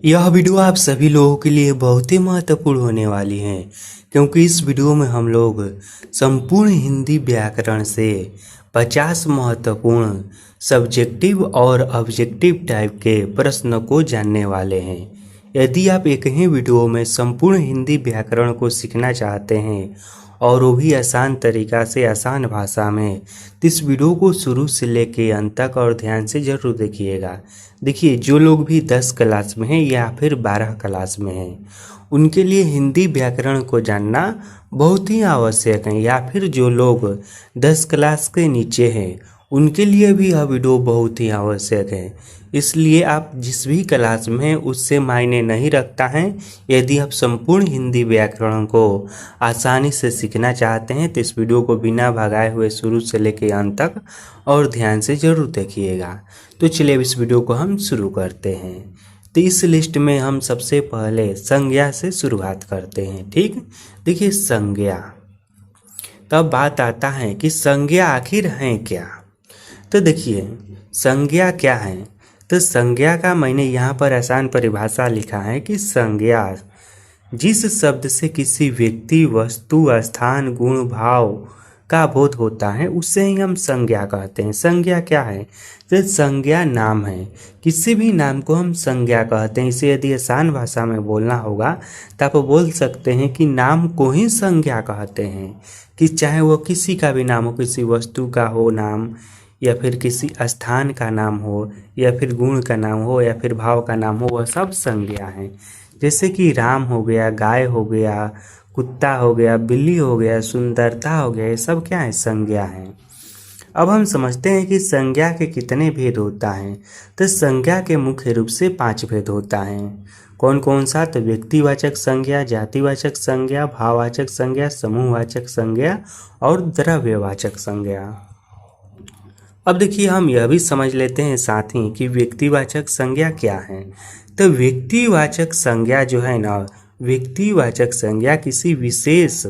यह वीडियो आप सभी लोगों के लिए बहुत ही महत्वपूर्ण होने वाली है, क्योंकि इस वीडियो में हम लोग संपूर्ण हिंदी व्याकरण से 50 महत्वपूर्ण सब्जेक्टिव और ऑब्जेक्टिव टाइप के प्रश्नों को जानने वाले हैं। यदि आप एक ही वीडियो में संपूर्ण हिंदी व्याकरण को सीखना चाहते हैं और वो भी आसान तरीक़ा से, आसान भाषा में, तो इस वीडियो को शुरू से लेके अंत तक और ध्यान से ज़रूर देखिएगा। देखिए, जो लोग भी 10 क्लास में हैं या फिर 12 क्लास में हैं, उनके लिए हिंदी व्याकरण को जानना बहुत ही आवश्यक है, या फिर जो लोग 10 क्लास के नीचे हैं उनके लिए भी यह वीडियो बहुत ही आवश्यक है। इसलिए आप जिस भी क्लास में हैं उससे मायने नहीं रखता है। यदि आप संपूर्ण हिंदी व्याकरण को आसानी से सीखना चाहते हैं तो इस वीडियो को बिना भगाए हुए शुरू से लेकर अंत तक और ध्यान से ज़रूर देखिएगा। तो चलिए अब इस वीडियो को हम शुरू करते हैं। तो इस लिस्ट में हम सबसे पहले संज्ञा से शुरुआत करते हैं। ठीक, देखिए संज्ञा, तब बात आता है कि संज्ञा आखिर है क्या। तो देखिए संज्ञा क्या है। तो संज्ञा का मैंने यहाँ पर आसान परिभाषा लिखा है कि संज्ञा जिस शब्द से किसी व्यक्ति, वस्तु, स्थान, गुण, भाव का बोध होता है उसे ही हम संज्ञा कहते हैं। संज्ञा क्या है? तो संज्ञा नाम है। किसी भी नाम को हम संज्ञा कहते हैं। इसे यदि आसान भाषा में बोलना होगा तो आप बोल सकते हैं कि नाम को ही संज्ञा कहते हैं, कि चाहे वो किसी का भी नाम हो, किसी वस्तु का हो नाम, या फिर किसी स्थान का नाम हो, या फिर गुण का नाम हो, या फिर भाव का नाम हो, वह सब संज्ञा हैं। जैसे कि राम हो गया, गाय हो गया, कुत्ता हो गया, बिल्ली हो गया, सुंदरता हो गया, ये सब क्या है? संज्ञा हैं। अब हम समझते हैं कि संज्ञा के कितने भेद होता है। तो संज्ञा के मुख्य रूप से 5 भेद होता है। कौन कौन सा? तो व्यक्तिवाचक संज्ञा, जातिवाचक संज्ञा, भाववाचक संज्ञा, समूहवाचक संज्ञा और द्रव्यवाचक संज्ञा। अब देखिए हम यह भी समझ लेते हैं साथ ही कि व्यक्तिवाचक संज्ञा क्या है। तो व्यक्तिवाचक संज्ञा जो है ना, व्यक्तिवाचक संज्ञा किसी विशेष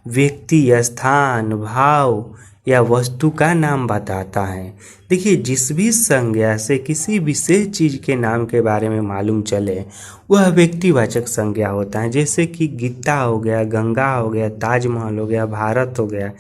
व्यक्ति, स्थान, भाव या वस्तु का नाम बताता है। देखिए जिस भी संज्ञा से किसी विशेष चीज़ के नाम के बारे में मालूम चले वह व्यक्तिवाचक संज्ञा होता है। जैसे कि गीता हो गया, गंगा हो गया, ताजमहल हो गया, भारत हो गया,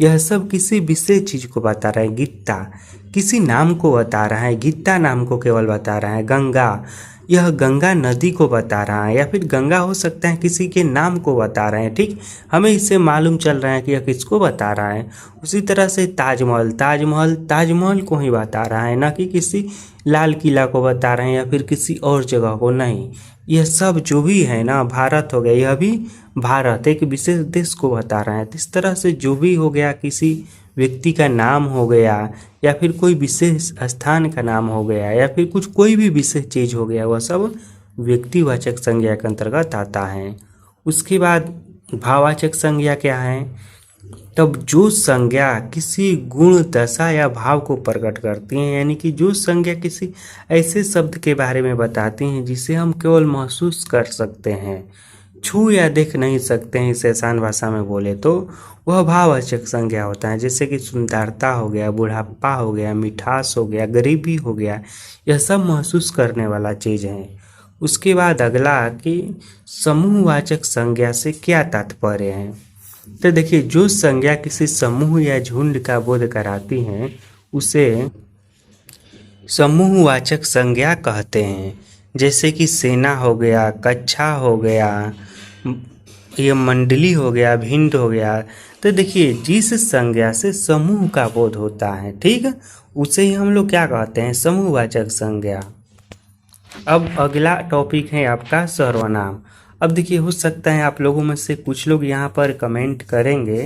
यह सब किसी विशेष चीज़ को बता रहा है। गीता किसी नाम को बता रहा है, गीता नाम को केवल बता रहा है। गंगा, यह गंगा नदी को बता रहा है, या फिर गंगा हो सकता है किसी के नाम को बता रहे हैं। ठीक, हमें इससे मालूम चल रहा है कि यह किसको बता रहा है। उसी तरह से ताजमहल, ताजमहल को ही बता रहा है, ना कि किसी लाल किला को बता रहे हैं या फिर किसी और जगह को नहीं। यह सब जो भी है ना, भारत हो गया, यह भी भारत एक विशेष देश को बता रहा है। तो इस तरह से जो भी हो गया, किसी व्यक्ति का नाम हो गया, या फिर कोई विशेष स्थान का नाम हो गया, या फिर कोई भी विशेष चीज़ हो गया, वह सब व्यक्तिवाचक संज्ञा के अंतर्गत आता है। उसके बाद भाववाचक संज्ञा क्या है? तब जो संज्ञा किसी गुण, दशा या भाव को प्रकट करती हैं, यानी कि जो संज्ञा किसी ऐसे शब्द के बारे में बताती हैं जिसे हम केवल महसूस कर सकते हैं, छू या देख नहीं सकते हैं, इसे आसान भाषा में बोले तो वह भाववाचक संज्ञा होता है। जैसे कि सुंदरता हो गया, बुढ़ापा हो गया, मिठास हो गया, गरीबी हो गया, यह सब महसूस करने वाला चीज़ है। उसके बाद अगला कि समूहवाचक संज्ञा से क्या तात्पर्य है। तो देखिए जो संज्ञा किसी समूह या झुंड का बोध कराती हैं उसे समूहवाचक संज्ञा कहते हैं। जैसे कि सेना हो गया, कक्षा हो गया, ये मंडली हो गया, भिंड हो गया। तो देखिए जिस संज्ञा से समूह का बोध होता है, ठीक, उसे ही हम लोग क्या कहते हैं? समूहवाचक संज्ञा। अब अगला टॉपिक है आपका सर्वनाम। अब देखिए हो सकता है आप लोगों में से कुछ लोग यहाँ पर कमेंट करेंगे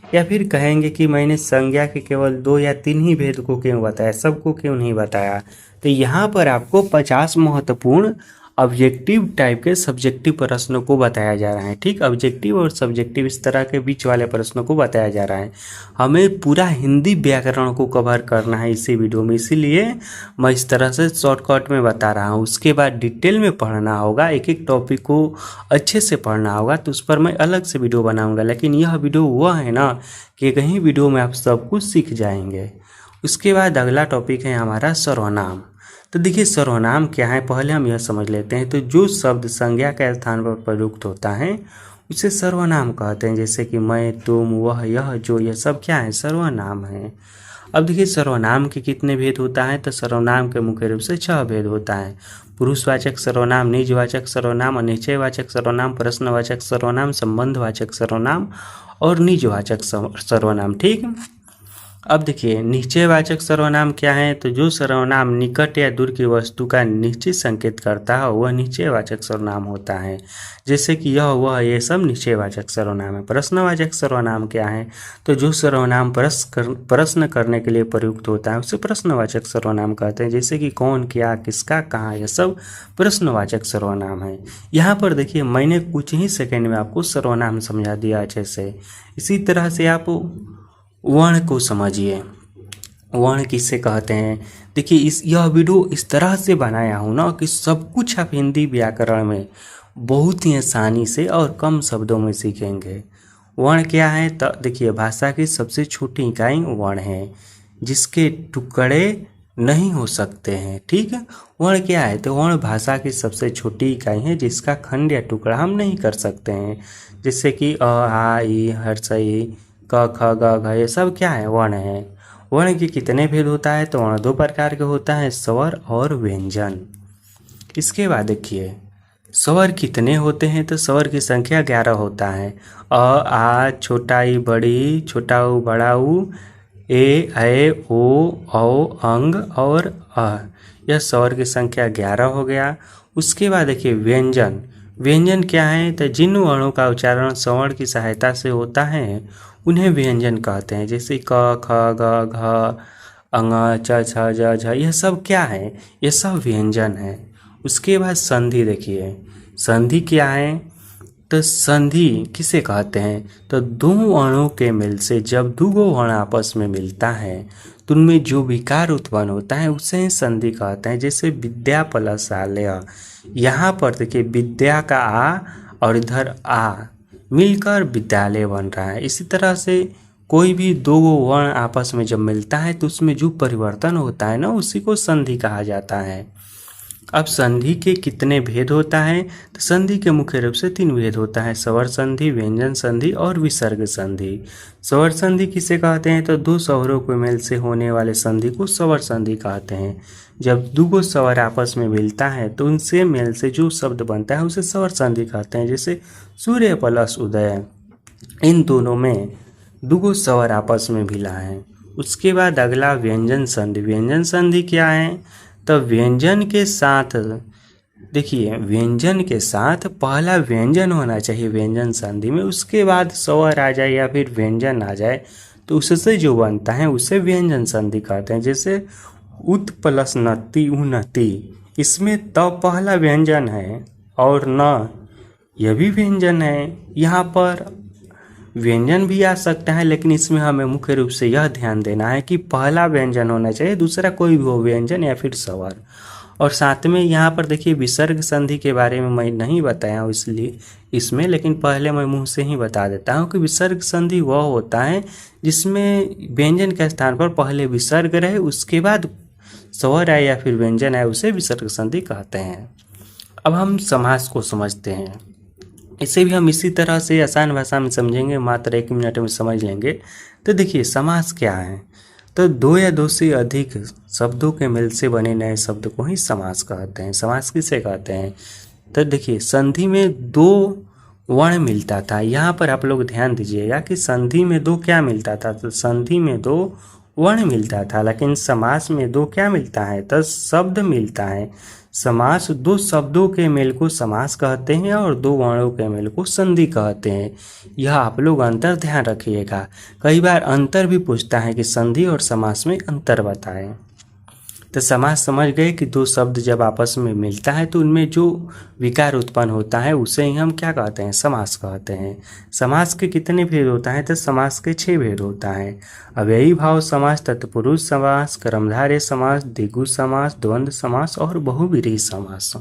या फिर कहेंगे कि मैंने संज्ञा के केवल 2 या 3 ही भेद को क्यों बताया, सबको क्यों नहीं बताया। तो यहाँ पर आपको 50 महत्वपूर्ण ऑब्जेक्टिव टाइप के सब्जेक्टिव प्रश्नों को बताया जा रहा है। ठीक, ऑब्जेक्टिव और सब्जेक्टिव इस तरह के बीच वाले प्रश्नों को बताया जा रहा है। हमें पूरा हिंदी व्याकरण को कवर करना है इसी वीडियो में, इसीलिए मैं इस तरह से शॉर्टकट में बता रहा हूँ। उसके बाद डिटेल में पढ़ना होगा, एक एक टॉपिक को अच्छे से पढ़ना होगा, तो उस पर मैं अलग से वीडियो बनाऊँगा। लेकिन यह वीडियो वह है ना कि कहीं वीडियो में आप सब कुछ सीख जाएंगे। उसके बाद अगला टॉपिक है हमारा सर्वनाम। तो देखिए सर्वनाम क्या है, पहले हम यह समझ लेते हैं। तो जो शब्द संज्ञा के स्थान पर प्रयुक्त होता है उसे सर्वनाम कहते हैं। जैसे कि मैं, तुम, वह, यह, जो, यह सब क्या है, सर्वनाम है। अब देखिए सर्वनाम के कितने भेद होता है, तो सर्वनाम के मुख्य रूप से 6 भेद होता है। पुरुषवाचक सर्वनाम, निजवाचक सर्वनाम, अनिश्चयवाचक सर्वनाम, प्रश्नवाचक सर्वनाम, संबंधवाचक सर्वनाम और निजवाचक सर्वनाम। ठीक। अब देखिए निश्चयवाचक सर्वनाम क्या है, तो जो सर्वनाम निकट या दूर की वस्तु का निश्चित संकेत करता है वह निश्चयवाचक सर्वनाम होता है। जैसे कि यह, वह, ये सब निश्चयवाचक सर्वनाम है। प्रश्नवाचक सर्वनाम क्या है, तो जो सर्वनाम प्रश्न करने के लिए प्रयुक्त होता है उसे प्रश्नवाचक सर्वनाम कहते हैं। जैसे कि कौन, क्या, किसका, कहाँ, यह सब प्रश्नवाचक सर्वनाम है। यहाँ पर देखिए मैंने कुछ ही सेकेंड में आपको सर्वनाम समझा दिया अच्छे से। इसी तरह से आप वर्ण को समझिए। वर्ण किसे कहते हैं, देखिए यह वीडियो इस तरह से बनाया हूँ ना कि सब कुछ आप हिंदी व्याकरण में बहुत ही आसानी से और कम शब्दों में सीखेंगे। वर्ण क्या है, तो देखिए भाषा की सबसे छोटी इकाई वर्ण है जिसके टुकड़े नहीं हो सकते हैं। ठीक है, वर्ण क्या है, तो वर्ण भाषा की सबसे छोटी इकाई है जिसका खंड या टुकड़ा हम नहीं कर सकते हैं। जैसे कि अ, आ, ई, हर्षई, क, ख, ग, घ, ये सब क्या है, वर्ण है। वर्ण के कितने भेद होता है, तो वर्ण 2 प्रकार के होता है, स्वर और व्यंजन। इसके बाद देखिए स्वर कितने होते हैं, तो स्वर की संख्या 11 होता है। अ, आ, छोटा ई, बड़ी, छोटा ऊ, बड़ा ऊ, ए, ओ, औ, अंग और अ, यह स्वर की संख्या 11 हो गया। उसके बाद देखिए व्यंजन। व्यंजन क्या है, तो जिन वर्णों का उच्चारण स्वर्ण की सहायता से होता है उन्हें व्यंजन कहते हैं। जैसे क, ख, ग, घ, अंग, च, छ, ज, झ, यह सब क्या है, यह सब व्यंजन है। उसके बाद संधि देखिए, संधि क्या है, तो संधि किसे कहते हैं, तो 2 वर्णों के मेल से जब 2 वर्ण आपस में मिलता है तो उनमें जो विकार उत्पन्न होता है उसे संधि कहते हैं। जैसे विद्या प्लस आलय, यहाँ पर देखिए विद्या का आ और इधर आ मिलकर विद्यालय बन रहा है। इसी तरह से कोई भी 2 वर्ण आपस में जब मिलता है तो उसमें जो परिवर्तन होता है ना उसी को संधि कहा जाता है। अब संधि के कितने भेद होता है, तो संधि के मुख्य रूप से 3 भेद होता है, स्वर संधि, व्यंजन संधि और विसर्ग संधि। स्वर संधि किसे कहते हैं, तो 2 स्वरों के मेल से होने वाले संधि को स्वर संधि कहते हैं। जब 2 स्वर आपस में मिलता है तो उनसे मेल से जो शब्द बनता है उसे स्वर संधि कहते हैं। जैसे सूर्य प्लस उदय, इन दोनों में 2 स्वर आपस में मिला है। उसके बाद अगला व्यंजन संधि। व्यंजन संधि क्या है, तो व्यंजन के साथ देखिए व्यंजन के साथ पहला व्यंजन होना चाहिए व्यंजन संधि में, उसके बाद स्वर आ जाए या फिर व्यंजन आ जाए तो उससे जो बनता है उसे व्यंजन संधि कहते हैं। जैसे उत प्लस नति, उन्नति, इसमें त पहला व्यंजन है और न यह भी व्यंजन है। यहाँ पर व्यंजन भी आ सकता है लेकिन इसमें हमें मुख्य रूप से यह ध्यान देना है कि पहला व्यंजन होना चाहिए, दूसरा कोई भी हो व्यंजन या फिर स्वर। और साथ में यहाँ पर देखिए विसर्ग संधि के बारे में मैं नहीं बताया हूँ इसलिए इसमें, लेकिन पहले मैं मुंह से ही बता देता हूँ कि विसर्ग संधि वह होता है जिसमें व्यंजन के स्थान पर पहले विसर्ग रहे उसके बाद स्वर आए या फिर व्यंजन आए, उसे विसर्ग संधि कहते हैं। अब हम समास को समझते हैं, इसे भी हम इसी तरह से आसान भाषा में समझेंगे, मात्र 1 मिनट में समझ लेंगे। तो देखिए समास क्या है, तो 2 या 2 से अधिक शब्दों के मेल से बने नए शब्द को ही समास कहते हैं। समास किसे कहते हैं, तो देखिए संधि में 2 वर्ण मिलता था। यहाँ पर आप लोग ध्यान दीजिएगा कि संधि में 2 क्या मिलता था, तो संधि में 2 वर्ण मिलता था, लेकिन समास में 2 क्या मिलता है, तो शब्द मिलता है। समास 2 शब्दों के मेल को समास कहते हैं और 2 वर्णों के मेल को संधि कहते हैं। यह आप लोग अंतर ध्यान रखिएगा, कई बार अंतर भी पूछता है कि संधि और समास में अंतर बताएं। तो समास समझ गए कि 2 शब्द जब आपस में मिलता है तो उनमें जो विकार उत्पन्न होता है उसे ही हम क्या कहते हैं, समास कहते हैं। समास के कितने भेद होता है, तो समास के 6 भेद होता है, अव्ययी भाव समास, तत्पुरुष समास, कर्मधारय समास, द्विगु समास, द्वंद्व समास और बहुव्रीहि समास।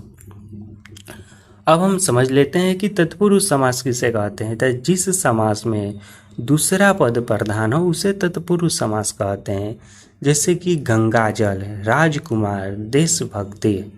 अब हम समझ लेते हैं कि तत्पुरुष समास किसे कहते हैं, तो जिस समास में दूसरा पद प्रधान हो उसे तत्पुरुष समास कहते हैं। जैसे कि गंगा जल, राजकुमार, देशभक्ति।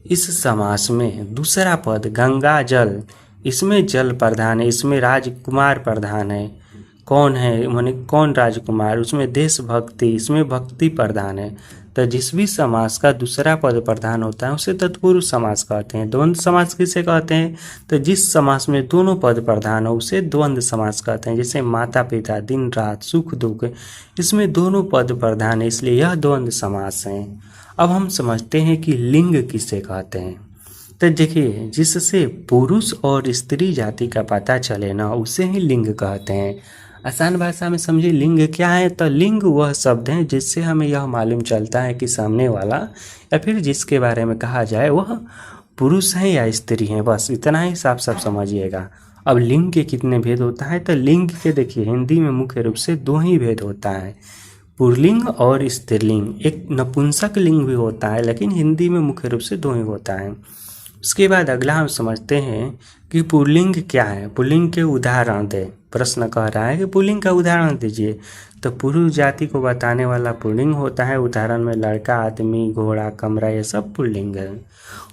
इस समास में दूसरा पद गंगा जल, इसमें जल प्रधान है, इसमें राजकुमार प्रधान है। कौन है माने कौन राजकुमार, उसमें देशभक्ति, इसमें भक्ति प्रधान है। तो जिस भी समास का दूसरा पद प्रधान होता है उसे तत्पुरुष समास कहते हैं। द्वंद्व समास किसे कहते हैं? तो जिस समास में दोनों पद प्रधान हो उसे द्वंद्व समास कहते हैं। जैसे माता पिता, दिन रात, सुख दुख, इसमें दोनों पद प्रधान है, इसलिए यह द्वंद्व समास है। अब हम समझते हैं कि लिंग किसे कहते हैं। तो देखिए, जिससे पुरुष और स्त्री जाति का पता चले ना, उसे ही लिंग कहते हैं। आसान भाषा में समझिए लिंग क्या है। तो लिंग वह शब्द है जिससे हमें यह मालूम चलता है कि सामने वाला या फिर जिसके बारे में कहा जाए वह पुरुष है या स्त्री है। बस इतना ही साफ साफ समझिएगा। अब लिंग के कितने भेद होता है? तो लिंग के देखिए हिंदी में मुख्य रूप से दो ही भेद होता है, पुल्लिंग और स्त्रीलिंग। एक नपुंसक लिंग भी होता है, लेकिन हिंदी में मुख्य रूप से दो ही होता है। उसके बाद अगला हम समझते हैं कि पुल्लिंग क्या है। पुल्लिंग के उदाहरण दे। प्रश्न कह रहा है कि पुल्लिंग का उदाहरण दीजिए। तो पुरुष जाति को बताने वाला पुल्लिंग होता है। उदाहरण में लड़का, आदमी, घोड़ा, कमरा, ये सब पुल्लिंग है।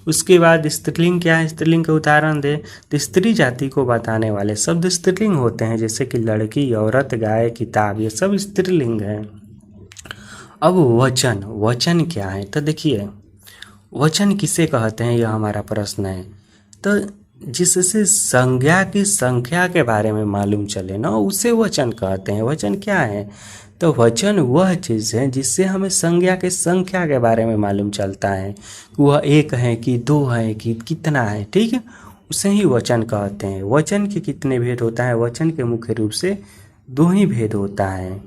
उसके बाद स्त्रीलिंग क्या है? स्त्रीलिंग का उदाहरण दे। तो स्त्री जाति को बताने वाले शब्द स्त्रीलिंग होते हैं, जैसे कि लड़की, औरत, गाय, किताब, ये सब स्त्रीलिंग है। अब वचन, वचन क्या है? तो देखिए वचन किसे कहते हैं, यह हमारा प्रश्न है। तो जिससे संज्ञा की संख्या के बारे में मालूम चले ना, उसे वचन कहते हैं। वचन क्या है? तो वचन वह चीज़ है जिससे हमें संज्ञा के संख्या के बारे में मालूम चलता है कि वह एक है कि दो है कि कितना है, ठीक है, उसे ही वचन कहते हैं। वचन के कितने भेद होता है? वचन के मुख्य रूप से दो ही भेद होता है,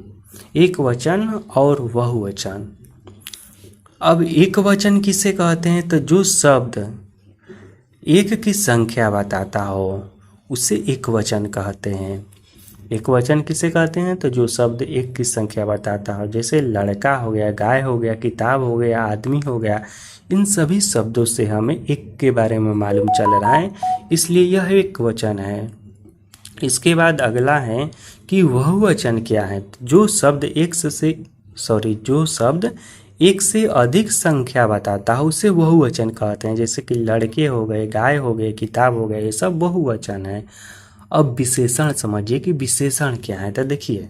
एक वचन और बहुवचन। अब एक वचन किसे कहते हैं? तो जो शब्द एक की संख्या बताता हो उसे एक वचन कहते हैं। एक वचन किसे कहते हैं? तो जो शब्द एक की संख्या बताता हो, जैसे लड़का हो गया, गाय हो गया, किताब हो गया, आदमी हो गया। इन सभी शब्दों से हमें एक के बारे में मालूम चल रहा है, इसलिए यह एक वचन है। इसके बाद अगला है कि बहुवचन क्या है। जो शब्द जो शब्द एक से अधिक संख्या बताता है उसे बहुवचन कहते हैं। जैसे कि लड़के हो गए, गाय हो गए, किताब हो गए, ये सब बहुवचन है। अब विशेषण समझिए कि विशेषण क्या है। तो देखिए,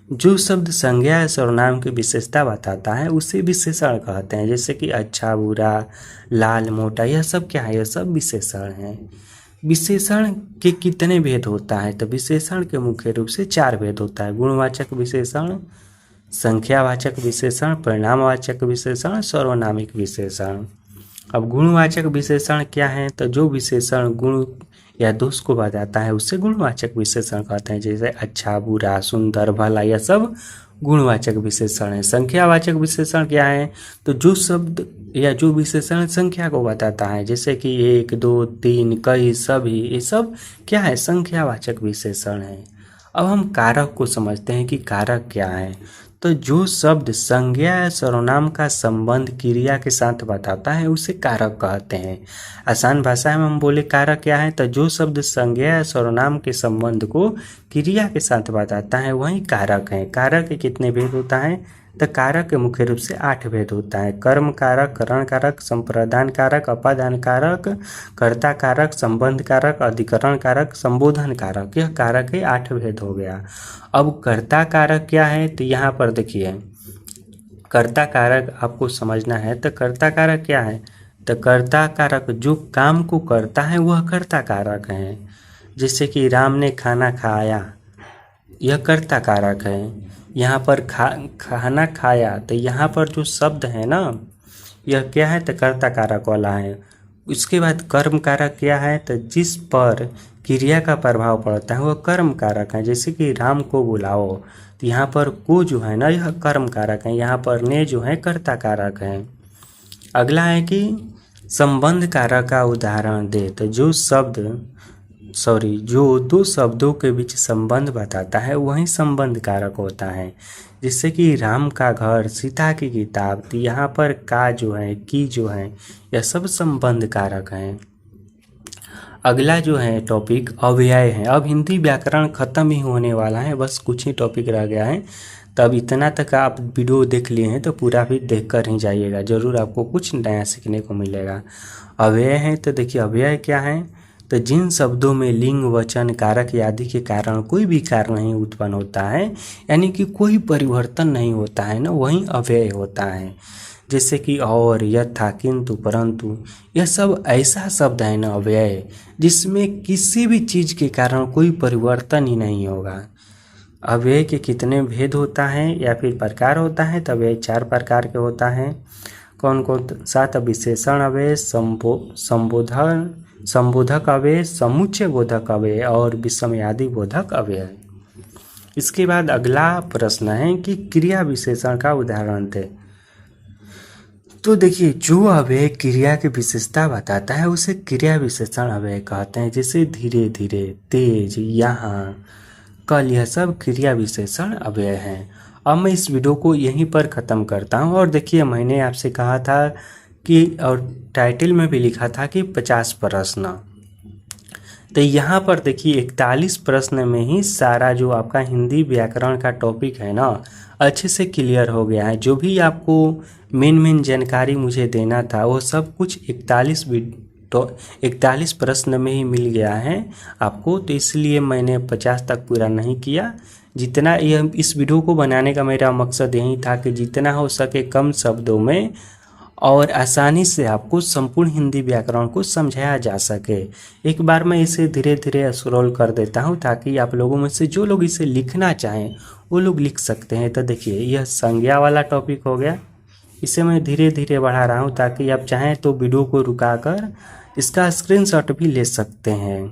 जो शब्द संज्ञा या सर्वनाम की विशेषता बताता है उसे विशेषण कहते हैं। जैसे कि अच्छा, बुरा, लाल, मोटा, यह सब क्या है? यह सब विशेषण है। विशेषण के कितने भेद होता है? तो विशेषण के मुख्य रूप से 4 भेद होता है। गुणवाचक विशेषण, संख्यावाचक विशेषण, परिणामवाचक विशेषण, सर्वनामिक विशेषण। अब गुणवाचक विशेषण क्या है? तो जो विशेषण गुण या दोष को बताता है उससे गुणवाचक विशेषण कहते हैं। जैसे अच्छा, बुरा, सुंदर, भला, यह सब गुणवाचक विशेषण है। संख्यावाचक विशेषण क्या है? तो जो शब्द या जो विशेषण संख्या को बताता है, जैसे कि 1, 2, 3, कई, सभी, ये सब क्या है? संख्यावाचक विशेषण है। अब हम कारक को समझते हैं कि कारक क्या है। तो जो शब्द संज्ञा या सर्वनाम का संबंध क्रिया के साथ बताता है उसे कारक कहते हैं। आसान भाषा में हम बोले कारक क्या है? तो जो शब्द संज्ञा या सर्वनाम के संबंध को क्रिया के साथ बताता है वही कारक है। कारक के कितने भेद होता है? तो कारक के मुख्य रूप से 8 भेद होता है। कर्म कारक, करण कारक, संप्रदान कारक, अपादान कारक, कर्ता कारक, संबंध कारक, अधिकरण कारक, संबोधन कारक। यह कारक के 8 भेद हो गया। अब कर्ता कारक क्या है? तो यहाँ पर देखिए, कर्ता कारक आपको समझना है। तो कर्ता कारक क्या है? तो कर्ता कारक जो काम को करता है वह कर्ता कारक है। जैसे कि राम ने खाना खाया, यह कर्ता कारक है। यहाँ पर खाना खाया, तो यहाँ पर जो शब्द है ना, यह क्या है? तो कर्ता कारक वाला है। उसके बाद कर्म कारक क्या है? तो जिस पर क्रिया का प्रभाव पड़ता है वह कर्म कारक है। जैसे कि राम को बुलाओ, तो यहाँ पर को जो है ना यह कर्म कारक है, यहाँ पर ने जो है कर्ता कारक है। अगला है कि संबंध कारक का उदाहरण दे। तो जो दो शब्दों के बीच संबंध बताता है वही संबंध कारक होता है। जैसे कि राम का घर, सीता की किताब, तो यहाँ पर का जो है, की जो है, यह सब संबंध कारक हैं। अगला जो है टॉपिक अव्यय है। अब हिंदी व्याकरण खत्म ही होने वाला है, बस कुछ ही टॉपिक रह गया है। तब इतना तक आप वीडियो देख लिए हैं तो पूरा भी देख कर ही जाइएगा, ज़रूर आपको कुछ नया सीखने को मिलेगा। अव्यय है तो देखिए अव्यय क्या है, तो जिन शब्दों में लिंग वचन कारक आदि के कारण कोई भी कार्य नहीं उत्पन्न होता है, यानी कि कोई परिवर्तन नहीं होता है ना, वही अव्यय होता है। जैसे कि और, यथा, किंतु, परंतु, यह सब ऐसा शब्द है ना अव्यय, जिसमें किसी भी चीज़ के कारण कोई परिवर्तन ही नहीं होगा। अव्यय के कितने भेद होता है या फिर प्रकार होता है, तो अव्यय 4 प्रकार के होता है। कौन कौन? 7 विशेषण अव्यय, संबोधक अव्यय, समुच्चय बोधक अव्यय और विषमयादि बोधक अव्यय। इसके बाद अगला प्रश्न है कि क्रिया विशेषण का उदाहरण दे। तो देखिए जो अव्यय क्रिया की विशेषता बताता है उसे क्रिया विशेषण अव्यय कहते हैं। जैसे धीरे धीरे, तेज, यहाँ, कल, यह सब क्रिया विशेषण अव्यय हैं। अब मैं इस वीडियो को यहीं पर ख़त्म करता हूँ। और देखिए मैंने आपसे कहा था कि, और टाइटल में भी लिखा था कि 50 प्रश्न, तो यहाँ पर देखिए 41 प्रश्न में ही सारा जो आपका हिंदी व्याकरण का टॉपिक है ना अच्छे से क्लियर हो गया है। जो भी आपको मेन जानकारी मुझे देना था वो सब कुछ 41 प्रश्न में ही मिल गया है आपको। तो इसलिए मैंने 50 तक पूरा नहीं किया। जितना यह इस वीडियो को बनाने का मेरा मकसद यही था कि जितना हो सके कम शब्दों में और आसानी से आपको संपूर्ण हिंदी व्याकरण को समझाया जा सके। एक बार मैं इसे धीरे धीरे स्क्रॉल कर देता हूं ताकि आप लोगों में से जो लोग इसे लिखना चाहें वो लोग लिख सकते हैं। तो देखिए यह संज्ञा वाला टॉपिक हो गया, इसे मैं धीरे धीरे बढ़ा रहा हूं ताकि आप चाहें तो वीडियो को रुकाकर इसका स्क्रीनशॉट भी ले सकते हैं,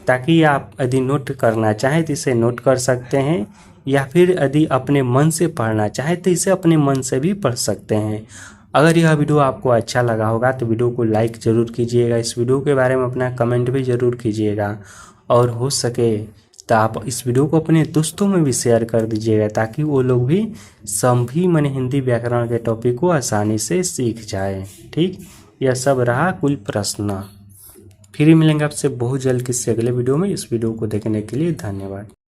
ताकि आप यदि नोट करना चाहें तो इसे नोट कर सकते हैं, या फिर यदि अपने मन से पढ़ना चाहें तो इसे अपने मन से भी पढ़ सकते हैं। अगर यह वीडियो आपको अच्छा लगा होगा तो वीडियो को लाइक ज़रूर कीजिएगा। इस वीडियो के बारे में अपना कमेंट भी ज़रूर कीजिएगा, और हो सके तो आप इस वीडियो को अपने दोस्तों में भी शेयर कर दीजिएगा ताकि वो लोग भी सभी मन हिंदी व्याकरण के टॉपिक को आसानी से सीख जाए। ठीक, यह सब रहा कुल प्रश्न। फिर मिलेंगे आपसे बहुत जल्द किसी अगले वीडियो में। इस वीडियो को देखने के लिए धन्यवाद।